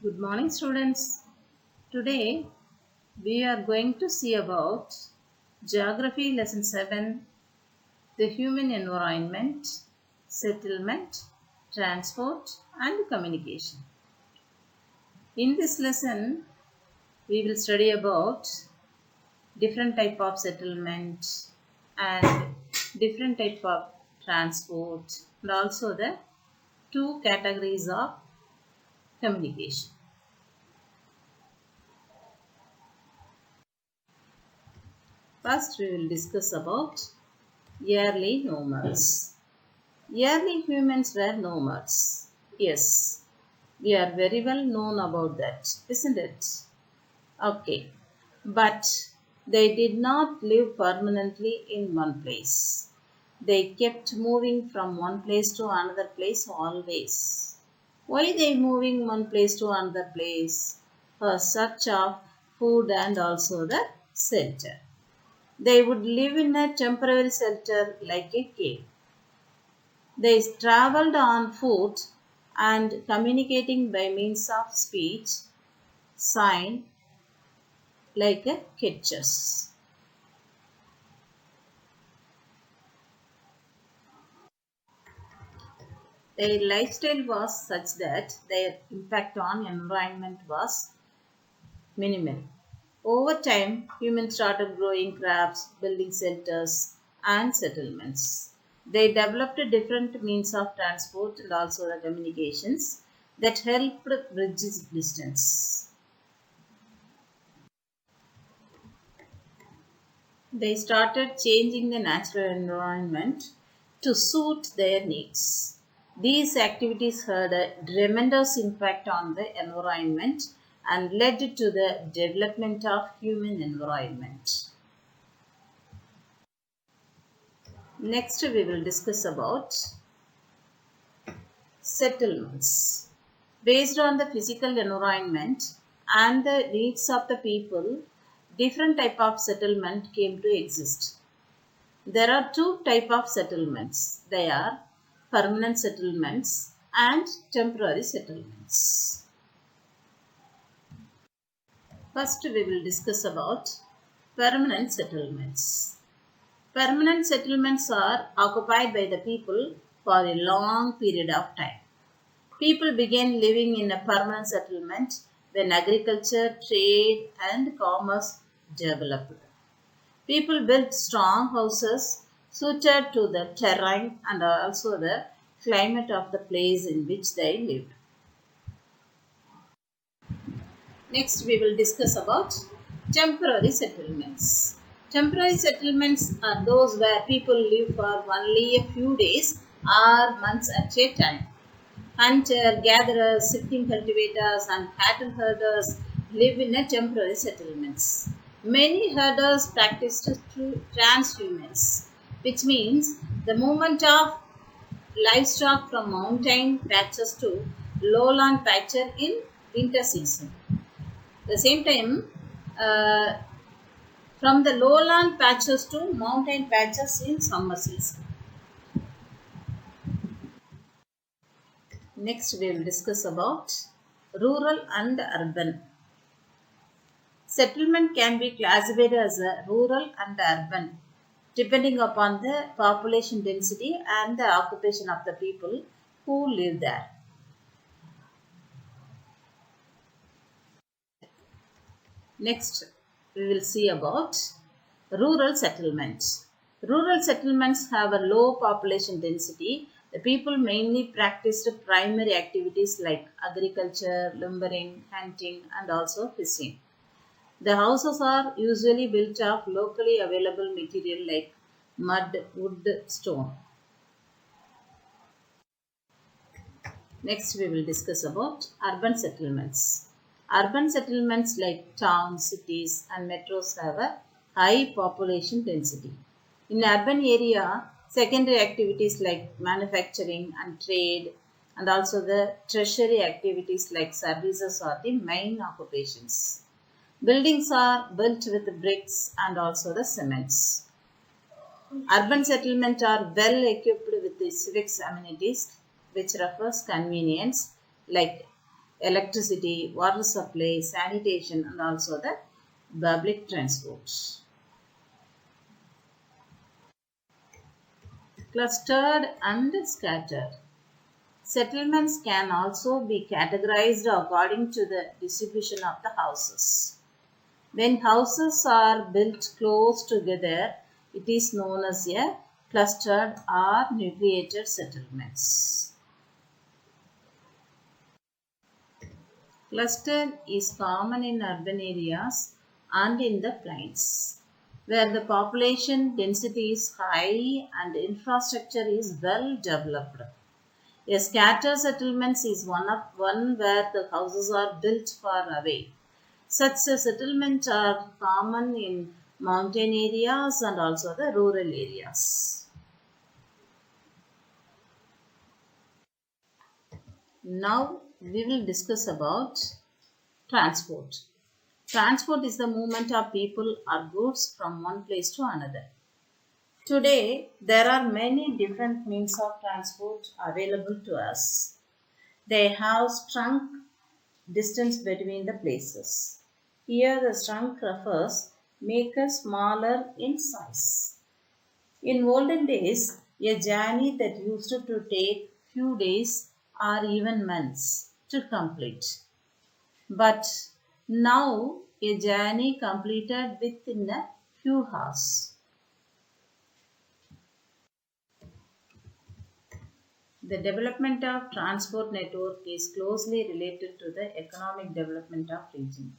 Good morning, students. Today we are going to see about Geography Lesson 7, the human environment, settlement, transport and communication. In this lesson, we will study about different type of settlement and different type of transport and also the two categories of communication. First, we will discuss about early nomads. Early humans were nomads. Yes, we are very well known about that, isn't it? Okay, but they did not live permanently in one place. They kept moving from one place to another place always. Why they moving one place to another place? For search of food and also the shelter. They would live in a temporary shelter like a cave. They traveled on foot and communicating by means of speech, sign like a pictures. Their lifestyle was such that their impact on environment was minimal. Over time, humans started growing crops, building shelters, and settlements. They developed different means of transport and also the communications that helped bridge distance. They started changing the natural environment to suit their needs. These activities had a tremendous impact on the environment and led to the development of human environment. Next, we will discuss about settlements. Based on the physical environment and the needs of the people, different type of settlement came to exist. There are two type of settlements. They are permanent settlements and temporary settlements. First, we will discuss about permanent settlements. Permanent settlements are occupied by the people for a long period of time. People began living in a permanent settlement when agriculture, trade, and commerce developed. People built strong houses suited to the terrain and also the climate of the place in which they lived. Next, we will discuss about temporary settlements. Temporary settlements are those where people live for only a few days or months at a time. Hunter gatherers, sifting cultivators, and cattle herders live in a temporary settlements. Many herders practiced transhumance, which means the movement of livestock from mountain patches to lowland patches in winter season. At the same time, uh, from the lowland patches to mountain patches in summer season. Next, we will discuss about rural and urban. Settlement can be classified as a rural and urban depending upon the population density and the occupation of the people who live there. Next, we will see about rural settlements. Rural settlements have a low population density. The people mainly practiced primary activities like agriculture, lumbering, hunting, and also fishing. The houses are usually built of locally available material like mud, wood, stone. Next, we will discuss about urban settlements. Urban settlements like towns, cities, and metros have a high population density. In urban area, secondary activities like manufacturing and trade, and also the tertiary activities like services are the main occupations. Buildings are built with bricks and also the cements. Urban settlements are well equipped with the civic amenities, which refers convenience like electricity, water supply, sanitation, and also the public transport. Clustered and scattered. Settlements can also be categorized according to the distribution of the houses. When houses are built close together, it is known as a clustered or nucleated settlements. Clustered is common in urban areas and in the plains, where the population density is high and infrastructure is well developed. A scattered settlement is one where the houses are built far away. Such settlements are common in mountain areas and also the rural areas. Now we will discuss about transport. Transport is the movement of people or goods from one place to another. Today, there are many different means of transport available to us. They have shrunk distance between the places. Here, the shrunk refers make us smaller in size. In olden days, a journey that used to take few days or even months to complete. But now a journey completed within a few hours. The development of transport network is closely related to the economic development of region.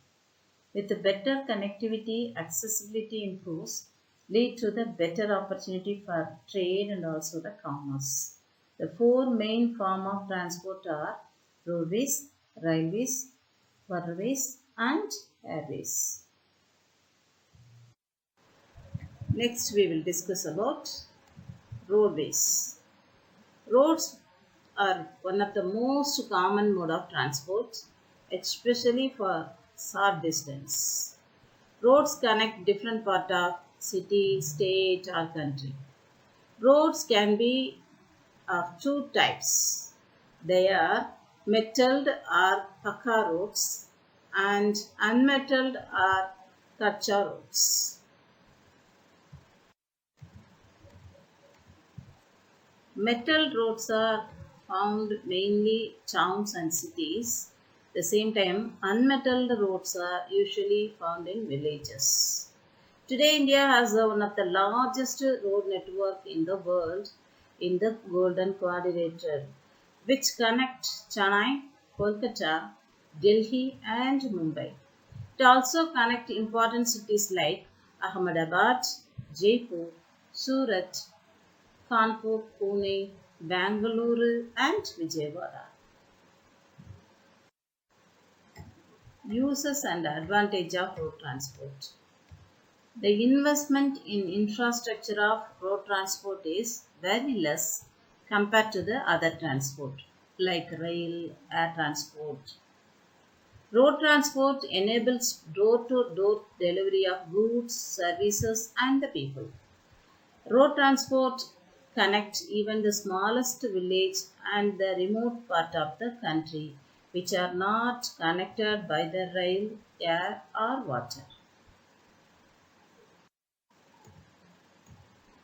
With better connectivity, accessibility improves, lead to the better opportunity for trade and also the commerce. The four main form of transport are roadways, railways, waterways, and airways. Next, we will discuss about roadways. Roads are one of the most common mode of transport, especially for short distance. Roads connect different part of city, state, or country. Roads can be of two types. They are metalled or pakka roads and unmetalled or kacha roads. Metal roads are found mainly towns and cities. At the same time, unmetalled roads are usually found in villages. Today, India has one of the largest road network in the world in the Golden Quadrilateral, which connect Chennai, Kolkata, Delhi, and Mumbai. It also connect important cities like Ahmedabad, Jaipur, Surat, Kanpur, Pune, Bangalore, and Vijayawada. Uses and advantage of road transport. The investment in infrastructure of road transport is very less compared to the other transport like rail, air transport. Road transport enables door-to-door delivery of goods, services, and the people. Road transport connects even the smallest village and the remote part of the country which are not connected by the rail, air, or water.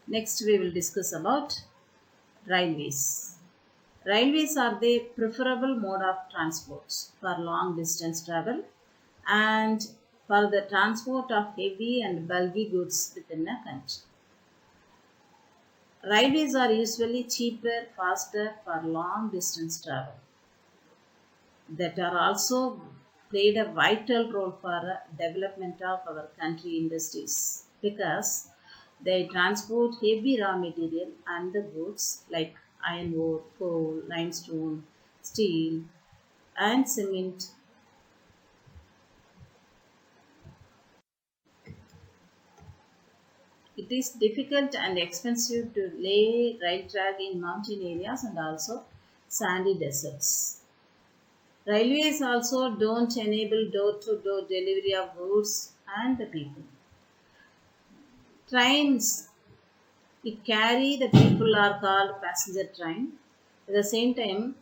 Next, we will discuss about railways. Railways are the preferable mode of transport for long distance travel and for the transport of heavy and bulky goods within a country. Railways are usually cheaper, faster for long distance travel. That are also played a vital role for development of our country industries because they transport heavy raw material and the goods like iron ore, coal, limestone, steel, and cement. It is difficult and expensive to lay rail track in mountain areas and also sandy deserts. Railways also don't enable door-to-door delivery of goods and the people. Trains, it carry the people are called passenger train. At the same time,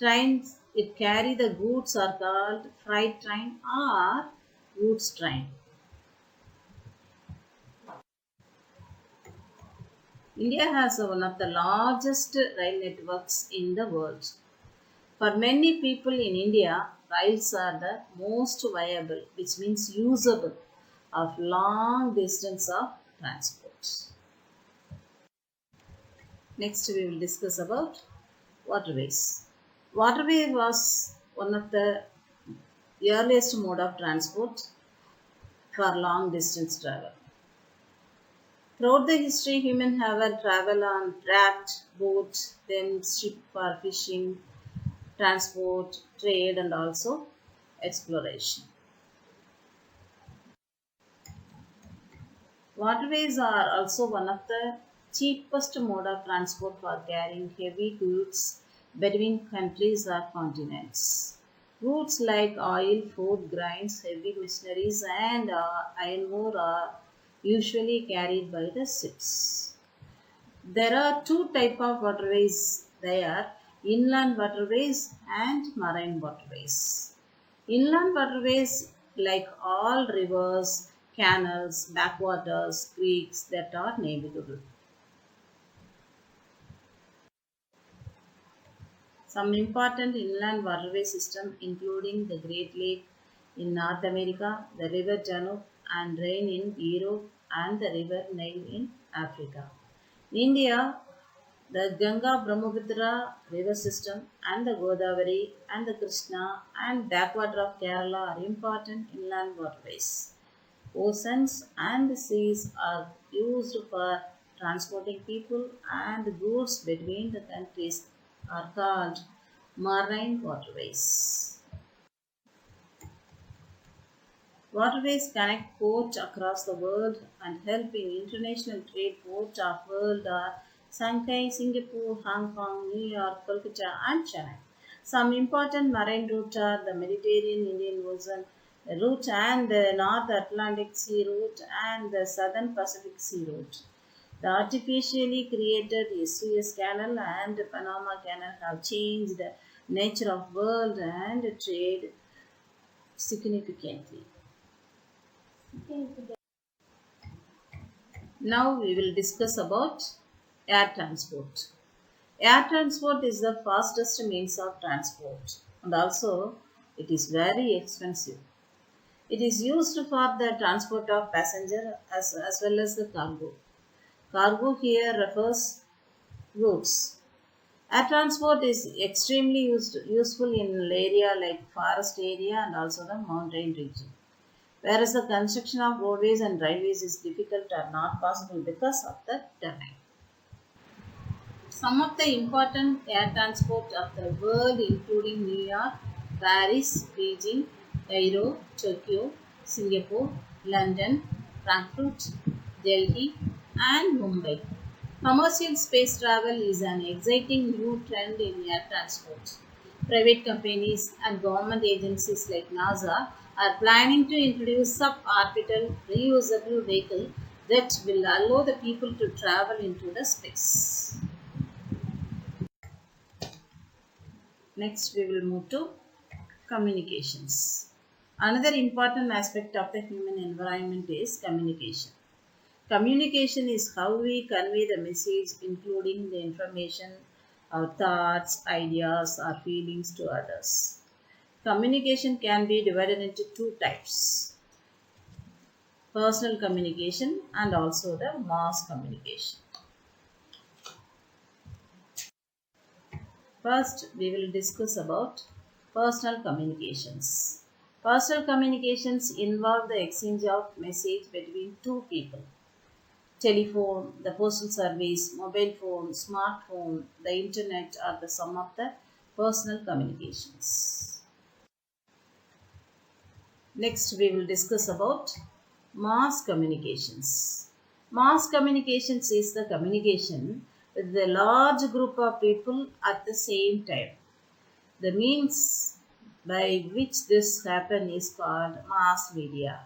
Trains it carry the goods are called freight train or goods train. India has one of the largest rail networks in the world. For many people in India, rails are the most viable, which means usable, of long distance of transport. Next, we will discuss about waterways. Waterway was one of the earliest mode of transport for long distance travel. Throughout the history, humans have traveled on raft, boat, then ship for fishing, transport, trade, and also exploration. Waterways are also one of the cheapest mode of transport for carrying heavy goods between countries or continents. Goods like oil, food, grains, heavy machineries, and iron ore are usually carried by the ships. There are two type of waterways. They are inland waterways and marine waterways. Inland waterways like all rivers, canals, backwaters, creeks that are navigable. Some important inland waterway system including the Great Lake in North America, the River Danube and Rhine in Europe and the River Nile in Africa. In India, the Ganga Brahmaputra river system and the Godavari and the Krishna and backwater of Kerala are important inland waterways. Oceans and seas are used for transporting people and goods between the countries are called marine waterways. Waterways connect ports across the world and help in international trade. Ports of world are Shanghai, Singapore, Hong Kong, New York, Kolkata, and Chennai. Some important marine routes are the Mediterranean Indian Ocean route and the North Atlantic Sea route and the Southern Pacific Sea route. The artificially created Suez Canal and Panama Canal have changed the nature of world and trade significantly. Now we will discuss about air transport. Air transport is the fastest means of transport and also it is very expensive. It is used for the transport of passenger as well as the cargo. Cargo here refers goods. Air transport is extremely useful in area like forest area and also the mountain region. Whereas the construction of roadways and railways is difficult or not possible because of the terrain. Some of the important air transport of the world including New York, Paris, Beijing, Cairo, Tokyo, Singapore, London, Frankfurt, Delhi and Mumbai. Commercial space travel is an exciting new trend in air transport. Private companies and government agencies like NASA are planning to introduce suborbital reusable vehicle that will allow the people to travel into the space. Next, we will move to communications. Another important aspect of the human environment is communication. Communication is how we convey the message, including the information, our thoughts, ideas, or feelings to others. Communication can be divided into two types: personal communication and also the mass communication. First, we will discuss about personal communications. Personal communications involve the exchange of message between two people. Telephone, the postal service, mobile phone, smartphone, the internet are the sum of the personal communications. Next, we will discuss about mass communications. Mass communications is the communication with a large group of people at the same time. The means by which this happens is called mass media.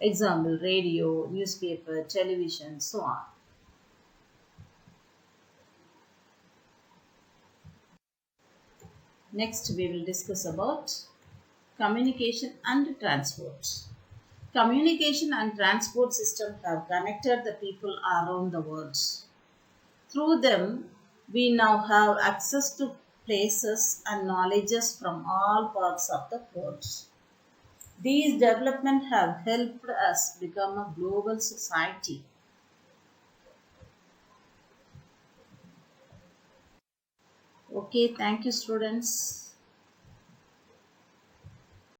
Example, radio, newspaper, television, so on. Next, we will discuss about communication and transport. Communication and transport system have connected the people around the world. Through them, we now have access to places and knowledges from all parts of the world. These developments have helped us become a global society. Okay, thank you, students.